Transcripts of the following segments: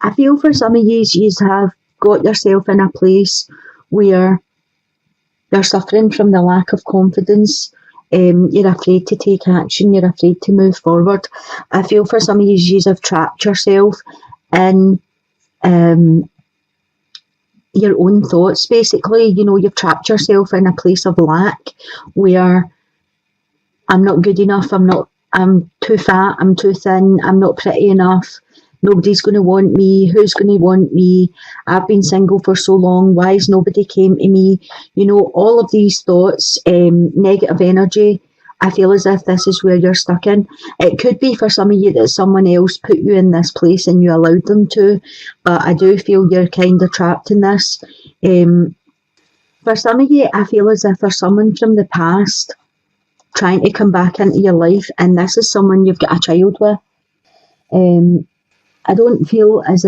I feel for some of you have got yourself in a place where you're suffering from the lack of confidence. You're afraid to take action. You're afraid to move forward. I feel for some of you have trapped yourself in your own thoughts, basically. You know, you've trapped yourself in a place of lack where I'm not good enough, I'm too fat, I'm too thin, I'm not pretty enough, nobody's going to want me, who's going to want me, I've been single for so long, why has nobody came to me? You know, all of these thoughts, negative energy, I feel as if this is where you're stuck in. It could be for some of you that someone else put you in this place and you allowed them to, but I do feel you're kind of trapped in this. For some of you, I feel as if there's someone from the past trying to come back into your life, and this is someone you've got a child with. I feel as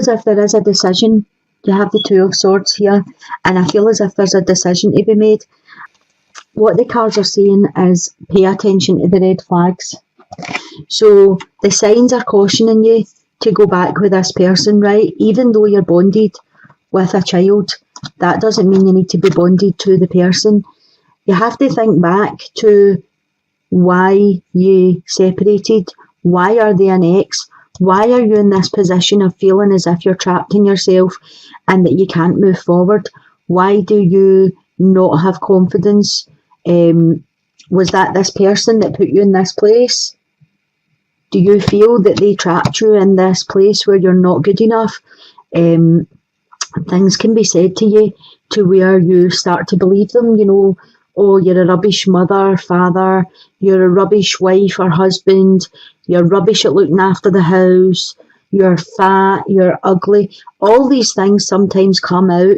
if there is a decision. You have the Two of Swords here, and I feel as if there's a decision to be made. What the cards are saying is pay attention to the red flags. So the signs are cautioning you to go back with this person, right? Even though you're bonded with a child, that doesn't mean you need to be bonded to the person. You have to think back to why you separated. Why are they an ex? Why are you in this position of feeling as if you're trapped in yourself and that you can't move forward? Why do you not have confidence? Was that this person that put you in this place? Do you feel that they trapped you in this place where you're not good enough? Things can be said to you to where you start to believe them, you know. Oh, you're a rubbish mother, father, you're a rubbish wife or husband, you're rubbish at looking after the house, you're fat, you're ugly. All these things sometimes come out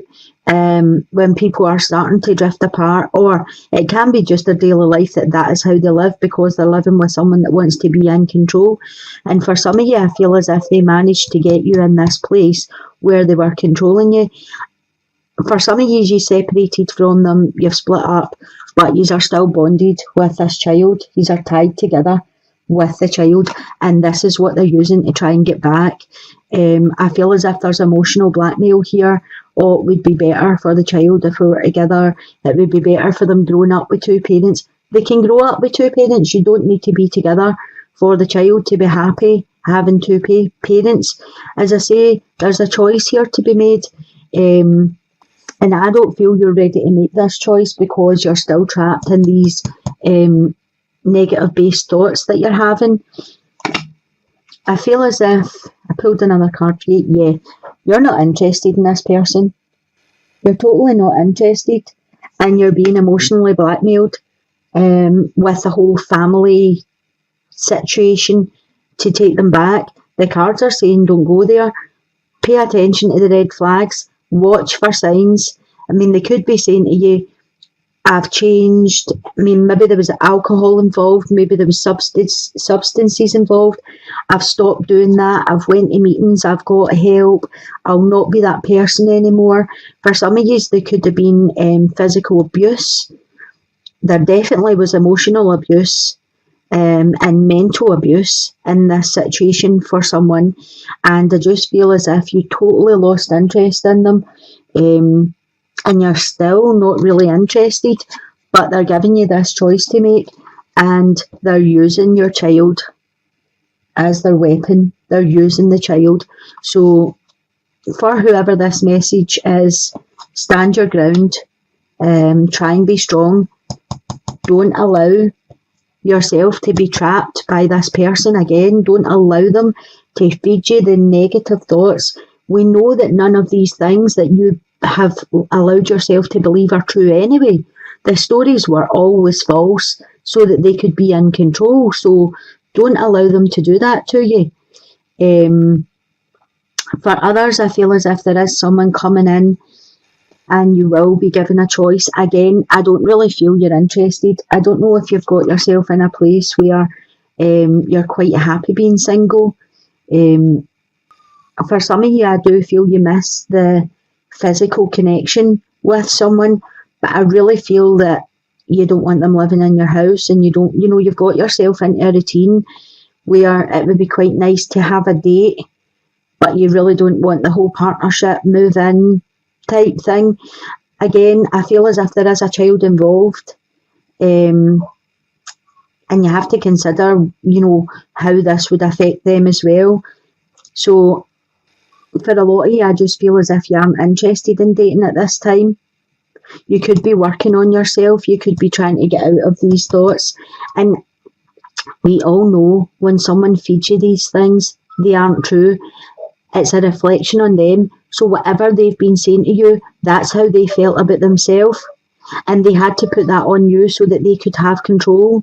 when people are starting to drift apart, or it can be just their daily life that is how they live because they're living with someone that wants to be in control. And for some of you, I feel as if they managed to get you in this place where they were controlling you. For some of you separated from them, you've split up, but you are still bonded with this child. You are tied together with the child, and this is what they're using to try and get back. I feel as if there's emotional blackmail here. Oh, it would be better for the child if we were together. It would be better for them growing up with two parents. They can grow up with two parents. You don't need to be together for the child to be happy having two parents. As I say, there's a choice here to be made. And I don't feel you're ready to make this choice because you're still trapped in these negative-based thoughts that you're having. I feel as if I pulled another card for you. Yeah, you're not interested in this person. You're totally not interested, and you're being emotionally blackmailed with the whole family situation to take them back. The cards are saying don't go there. Pay attention to the red flags. Watch for signs. I mean, they could be saying to you, I've changed. I mean, maybe there was alcohol involved. Maybe there was substances involved. I've stopped doing that. I've went to meetings. I've got help. I'll not be that person anymore. For some of you, there could have been physical abuse. There definitely was emotional abuse and mental abuse in this situation for someone. And I just feel as if you totally lost interest in them. And you're still not really interested, but they're giving you this choice to make, and they're using your child as their weapon. They're using the child. So for whoever this message is, stand your ground, try and be strong. Don't allow yourself to be trapped by this person again. Don't allow them to feed you the negative thoughts. We know that none of these things that you have allowed yourself to believe are true anyway. The stories were always false so that they could be in control. So don't allow them to do that to you. For others, I feel as if there is someone coming in and you will be given a choice. Again, I don't really feel you're interested. I don't know if you've got yourself in a place where you're quite happy being single. For some of you, I do feel you miss the physical connection with someone, but I really feel that you don't want them living in your house, and you've got yourself into a routine where it would be quite nice to have a date but you really don't want the whole partnership move in type thing. Again, I feel as if there is a child involved, and you have to consider, how this would affect them as well. So for a lot of you, I just feel as if you aren't interested in dating at this time. You could be working on yourself. You could be trying to get out of these thoughts. And we all know when someone feeds you these things, they aren't true. It's a reflection on them. So whatever they've been saying to you, that's how they felt about themselves. And they had to put that on you so that they could have control.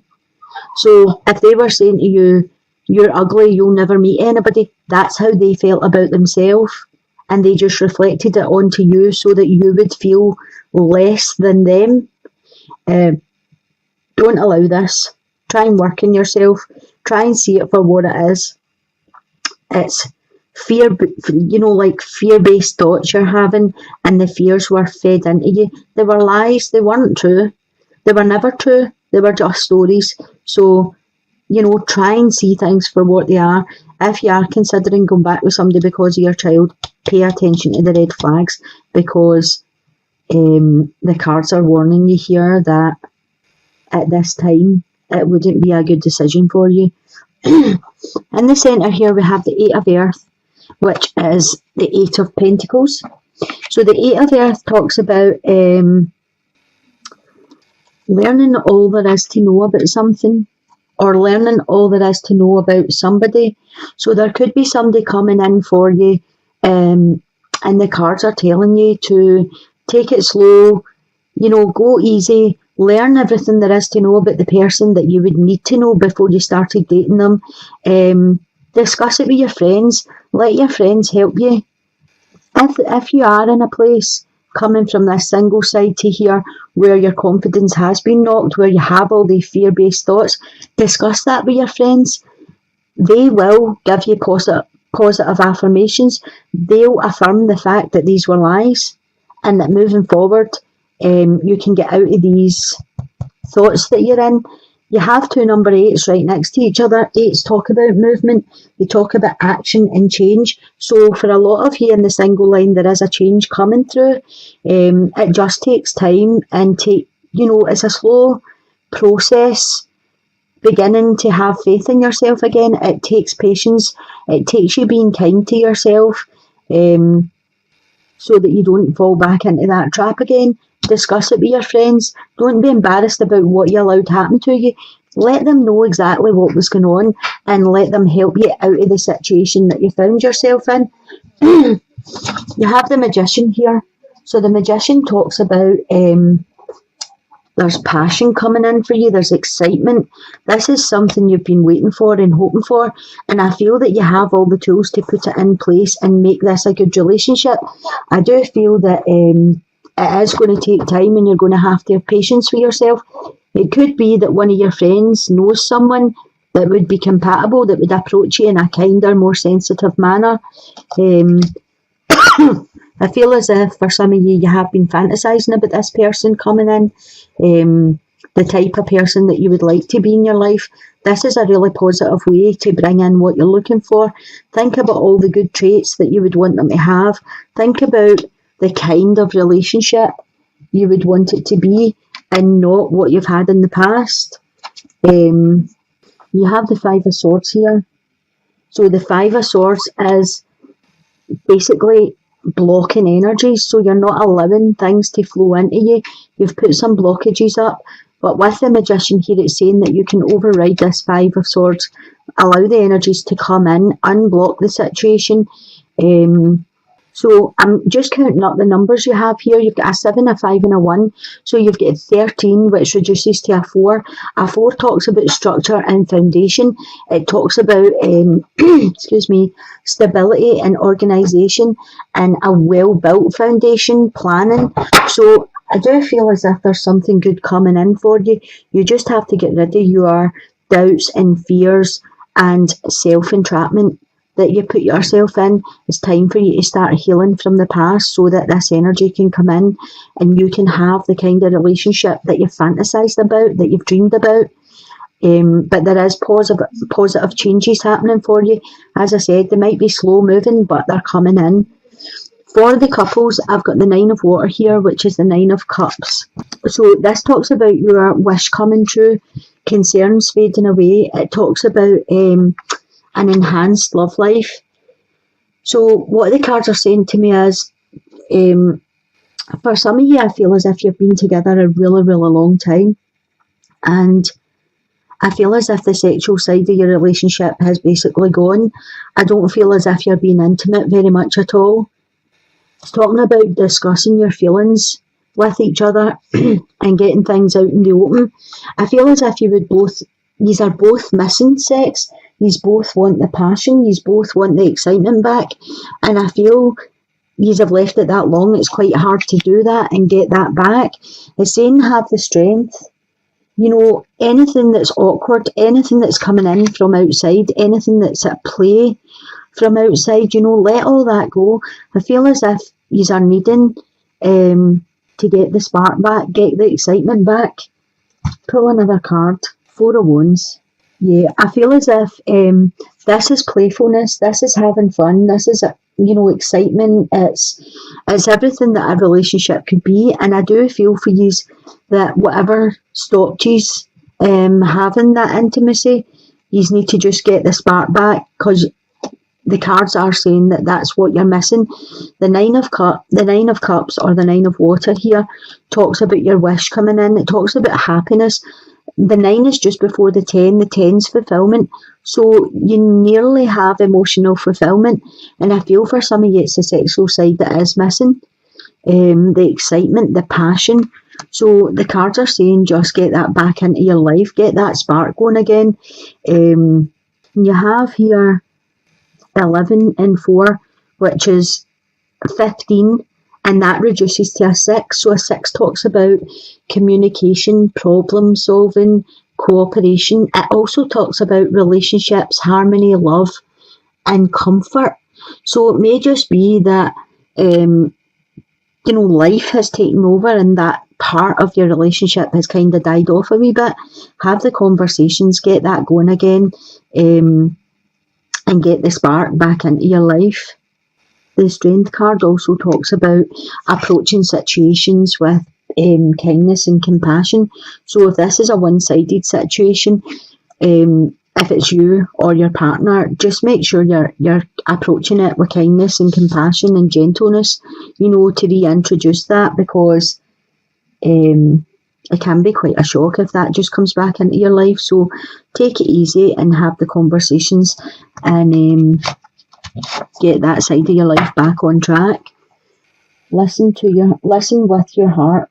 So if they were saying to you, you're ugly, you'll never meet anybody, that's how they felt about themselves. And they just reflected it onto you so that you would feel less than them. Don't allow this. Try and work on yourself. Try and see it for what it is. It's fear, like fear-based thoughts you're having, and the fears were fed into you. They were lies. They weren't true. They were never true. They were just stories. So, try and see things for what they are. If you are considering going back with somebody because of your child, pay attention to the red flags, because the cards are warning you here that at this time it wouldn't be a good decision for you. In the centre here we have the 8 of Earth, which is the 8 of Pentacles. So the 8 of Earth talks about learning all there is to know about something, or learning all there is to know about somebody. So there could be somebody coming in for you, and the cards are telling you to take it slow, go easy, learn everything there is to know about the person that you would need to know before you started dating them. Discuss it with your friends. Let your friends help you. If you are in a place coming from this single side to here where your confidence has been knocked, where you have all these fear-based thoughts, discuss that with your friends. They will give you positive affirmations. They'll affirm the fact that these were lies, and that moving forward, you can get out of these thoughts that you're in. You have 2 number 8s right next to each other. 8s talk about movement. They talk about action and change. So for a lot of you in the single line, there is a change coming through. It just takes time, and it's a slow process beginning to have faith in yourself again. It takes patience. It takes you being kind to yourself, so that you don't fall back into that trap again. Discuss it with your friends. Don't be embarrassed about what you allowed happen to you. Let them know exactly what was going on, and let them help you out of the situation that you found yourself in. You have the Magician here. So the Magician talks about there's passion coming in for you. There's excitement. This is something you've been waiting for and hoping for. And I feel that you have all the tools to put it in place and make this a good relationship. I do feel that it is going to take time, and you're going to have to have patience with yourself. It could be that one of your friends knows someone that would be compatible, that would approach you in a kinder, more sensitive manner. I feel as if for some of you have been fantasising about this person coming in, the type of person that you would like to be in your life. This is a really positive way to bring in what you're looking for. Think about all the good traits that you would want them to have. Think about the kind of relationship you would want it to be, and not what you've had in the past. You have the 5 of Swords here. So the 5 of Swords is basically blocking energies, so you're not allowing things to flow into you. You've put some blockages up, but with the Magician here, it's saying that you can override this 5 of Swords, allow the energies to come in, unblock the situation. So I'm just counting up the numbers you have here. You've got a 7, a 5 and a 1. So you've got 13, which reduces to a 4. A 4 talks about structure and foundation. It talks about, stability and organisation, and a well-built foundation, planning. So I do feel as if there's something good coming in for you. You just have to get rid of your doubts and fears and self-entrapment that you put yourself in. It's time for you to start healing from the past, so that this energy can come in and you can have the kind of relationship that you've fantasized about, that you've dreamed about. But there is positive changes happening for you. As I said, they might be slow moving, but they're coming in. For the couples, I've got the Nine of Water here, which is the Nine of Cups. So this talks about your wish coming true, concerns fading away. It talks about an enhanced love life. So what the cards are saying to me is, for some of you, I feel as if you've been together a really, really long time. And I feel as if the sexual side of your relationship has basically gone. I don't feel as if you're being intimate very much at all. It's talking about discussing your feelings with each other and getting things out in the open. I feel as if you are both missing sex. You both want the passion. You both want the excitement back. And I feel you have left it that long. It's quite hard to do that and get that back. It's saying have the strength. Anything that's awkward, anything that's coming in from outside, anything that's at play from outside, let all that go. I feel as if you are needing to get the spark back, get the excitement back. Pull another card. Four of Wands. Yeah, I feel as if this is playfulness, this is having fun, this is excitement. It's everything that a relationship could be, and I do feel for you that whatever stopped you having that intimacy, you need to just get the spark back, because the cards are saying that that's what you're missing. The Nine of Cups or the Nine of Water here talks about your wish coming in. It talks about happiness. The 9 is just before the 10. The 10's fulfillment. So you nearly have emotional fulfillment. And I feel for some of you it's the sexual side that is missing. The excitement, the passion. So the cards are saying just get that back into your life. Get that spark going again. You have here 11 and 4, which is 15. And that reduces to a 6. So a 6 talks about communication, problem solving, cooperation. It also talks about relationships, harmony, love, and comfort. So it may just be that, life has taken over and that part of your relationship has kind of died off a wee bit. Have the conversations, get that going again, and get the spark back into your life. The Strength card also talks about approaching situations with kindness and compassion. So if this is a one-sided situation, if it's you or your partner, just make sure you're approaching it with kindness and compassion and gentleness, to reintroduce that, because it can be quite a shock if that just comes back into your life. So take it easy and have the conversations and get that side of your life back on track. Listen with your heart.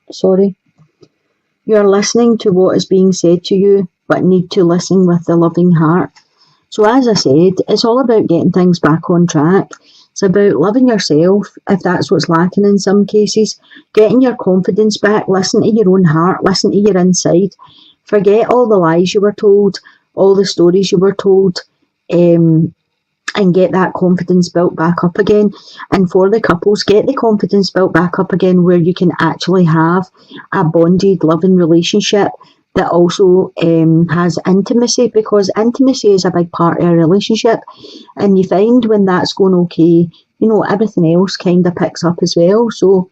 You're listening to what is being said to you, but need to listen with the loving heart. So as I said, it's all about getting things back on track. It's about loving yourself, if that's what's lacking in some cases, getting your confidence back, listen to your own heart, listen to your inside. Forget all the lies you were told, all the stories you were told, and get that confidence built back up again. And for the couples, get the confidence built back up again where you can actually have a bonded, loving relationship that also has intimacy, because intimacy is a big part of a relationship. And you find when that's going okay, everything else kind of picks up as well. So